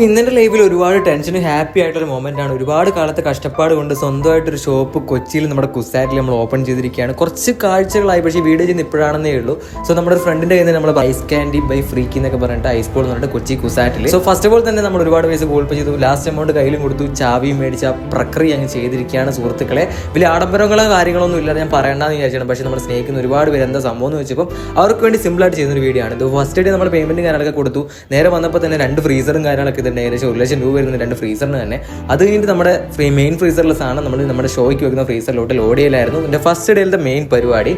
ഇന്നത്തെ ലൈഫിൽ ഒരുപാട് ടെൻഷനും ഹാപ്പി ആയിട്ടൊരു മൊമെന്റ് ആണ്. ഒരുപാട് കാലത്തെ കഷ്ടപ്പാട് കൊണ്ട് സ്വന്തമായിട്ടൊരു ഷോപ്പ് കൊച്ചിയിൽ നമ്മുടെ കുസാറ്റിൽ നമ്മൾ ഓപ്പൺ ചെയ്തിരിക്കുകയാണ്. കുറച്ച് കാഴ്ചകളായി, പക്ഷേ വീഡിയോ ചെയ്യുന്ന ഇപ്പോഴാണെന്നേ ഉള്ളൂ. സോ നമ്മുടെ ഫ്രണ്ടിന്റെ കയ്യിൽ നിന്ന് നമ്മൾ ഐസ് ക്യാൻഡി ബൈ ഫ്രീക്കി എന്നൊക്കെ പറഞ്ഞിട്ട് ഐസ് ബോൾ എന്ന് പറഞ്ഞിട്ട് കൊച്ചി കുസാറ്റിൽ. സോ ഫസ്റ്റ് ഓഫ് ഓൾ തന്നെ നമ്മൾ ഒരുപാട് പൈസ ഗോൾപ്പ് ചെയ്തു, ലാസ്റ്റ് എമൗണ്ട് കയ്യിലും കൊടുത്തു, ചാവിയും മേടിച്ച പ്രക്രിയ അങ്ങ് ചെയ്തിരിക്കുകയാണ് സുഹൃത്തുക്കളെ. വലിയ ആഡംബരങ്ങളോ കാര്യങ്ങളൊന്നും ഇല്ലാതെ ഞാൻ പറയണ്ടെന്ന് വിചാരിച്ചാണ്. പക്ഷേ നമ്മൾ സ്നേഹിക്കുന്ന ഒരുപാട് പേര് എന്താ സംഭവം എന്ന് വെച്ചപ്പോൾ അവർക്ക് വേണ്ടി സിമ്പിളായിട്ട് ചെയ്യുന്നൊരു വീഡിയോ ആണ് ഇത്. ഫസ്റ്റ് ഡേ നമ്മൾ പേയ്മെന്റും കാര്യങ്ങളൊക്കെ കൊടുത്തു. നേരെ വന്നപ്പോൾ തന്നെ 2 ഫ്രീസറും കാര്യങ്ങളൊക്കെ ഇതിൻ്റെ ഏകദേശം 1 ലക്ഷം രൂപ വരുന്ന 2 ഫ്രീസറിന് തന്നെ. അത് കഴിഞ്ഞിട്ട് നമ്മുടെ മെയിൻ ഫ്രീസറിലെ സാധനം നമ്മൾ നമ്മുടെ ഷോയ്ക്ക് വെക്കുന്ന ഫ്രീസറിലോട്ട് ലോഡ് ചെയ്യലായിരുന്നു എൻ്റെ ഫസ്റ്റ് ഡേയിലത്തെ മെയിൻ പരിപാടി.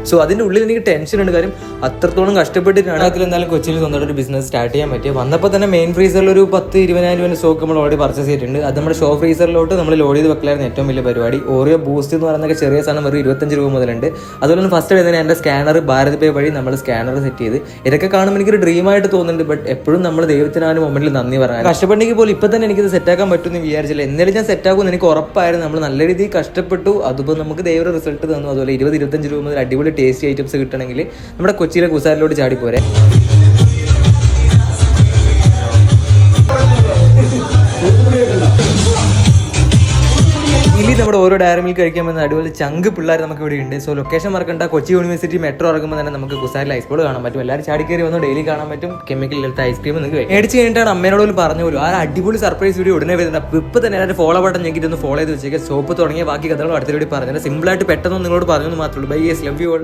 സോ അതിൻ്റെ ഉള്ളിൽ എനിക്ക് ടെൻഷൻ ഉണ്ട്, കാര്യം അത്രത്തോളം കഷ്ടപ്പെട്ടിട്ടാണ് അതിൽ എന്തായാലും കൊച്ചിയിൽ സ്വന്തമായിട്ട് ഒരു ബിസിനസ് സ്റ്റാർട്ട് ചെയ്യാൻ പറ്റിയത്. വന്നപ്പോൾ തന്നെ മെയിൻ ഫ്രീസറിൽ ഒരു 10-20,000 രൂപ സ്റ്റോക്ക് നമ്മൾ ഓൾറെഡി പർച്ചേസ് ചെയ്തിട്ടുണ്ട്. അത് നമ്മുടെ ഷോ ഫ്രീസറിലോട്ട് നമ്മൾ ലോഡ് ചെയ്ത് വെക്കലായിരുന്നു ഏറ്റവും വലിയ പരിപാടി. ഓറിയോ ബൂസ്റ്റ് എന്ന് പറയുന്ന ചെറിയ സാധനം വെറും 25 രൂപ മുതലുണ്ട്. അതുപോലെ തന്നെ ഫസ്റ്റ് ഡേ തന്നെ എൻ്റെ സ്കാനർ ഭാരത് പേ വഴി നമ്മൾ സ്കാനർ സെറ്റ് ചെയ്ത്. ഇതൊക്കെ കാണുമ്പോൾ എനിക്കൊരു ഡ്രീമായിട്ട് തോന്നുന്നുണ്ട്. ബട്ട് എപ്പോഴും നമ്മൾ ദൈവത്തിന് ആ ഒരു മൊമെന്റിൽ നന്ദി പറയാം. കഷ്ടപ്പെട്ടെങ്കിൽ പോലും ഇപ്പം തന്നെ എനിക്കിത് സെറ്റാക്കാൻ പറ്റുമെന്ന് വിചാരിച്ചില്ല. എന്നാലും ഞാൻ സെറ്റാക്കുമെന്ന് എനിക്ക് ഉറപ്പായിരുന്നു. നമ്മൾ നല്ല രീതിയിൽ കഷ്ടപ്പെട്ടു, അതിപ്പോൾ നമുക്ക് ദൈവം റിസൾട്ട് തന്നു. അതുപോലെ 20-25 രൂപ മുതൽ അടിപൊളി ടേസ്റ്റി ഐറ്റംസ് കിട്ടണമെങ്കിൽ നമ്മുടെ കൊച്ചിയിലെ കുസാരിലോട്ട് ചാടിപ്പോരെ. ഇനി നമ്മുടെ ഓരോ ഡയറി മിൽക്ക് കഴിക്കാൻ പറ്റുന്ന അടിപൊളി ചങ്ക് പിള്ളേർ നമുക്ക് ഇവിടെ ഉണ്ട്. സോ ലൊക്കേഷൻ മറക്കണ്ട, കൊച്ചി യൂണിവേഴ്സിറ്റി മെട്രോ ഇറങ്ങുമ്പോൾ തന്നെ നമുക്ക് കുസാരിൽ ഐസ് ബോൾ കാണാൻ പറ്റും. എല്ലാവരും ചാടി കയറി വന്ന് ഡെയിലി കാണാൻ പറ്റും. കെമിക്കൽ ഇല്ലാത്ത ഐസ്ക്രീം നിങ്ങൾക്ക് മേടിച്ച് കഴിഞ്ഞിട്ടാണ് അമ്മേനോട് പറഞ്ഞു പോലും. ആ അടിപൊളി സർപ്രൈസ് വീഡിയോ ഉടനെ വരുന്നത്. ഇപ്പോൾ തന്നെ എല്ലാവരും ഫോളോ ബട്ടൺ ഞെക്കിയിട്ട് ഒന്ന് ഫോളോ ചെയ്ത് വെച്ചേക്കുക. ഷോപ്പ് തുടങ്ങിയ ബാക്കി കഥകളും അടുത്ത വീഡിയോ പറഞ്ഞത്. സിമ്പിളായിട്ട് പെട്ടെന്ന് നിങ്ങളോട് പറഞ്ഞു മാത്രമേ ഉള്ളൂ. Bye, yes, love you all.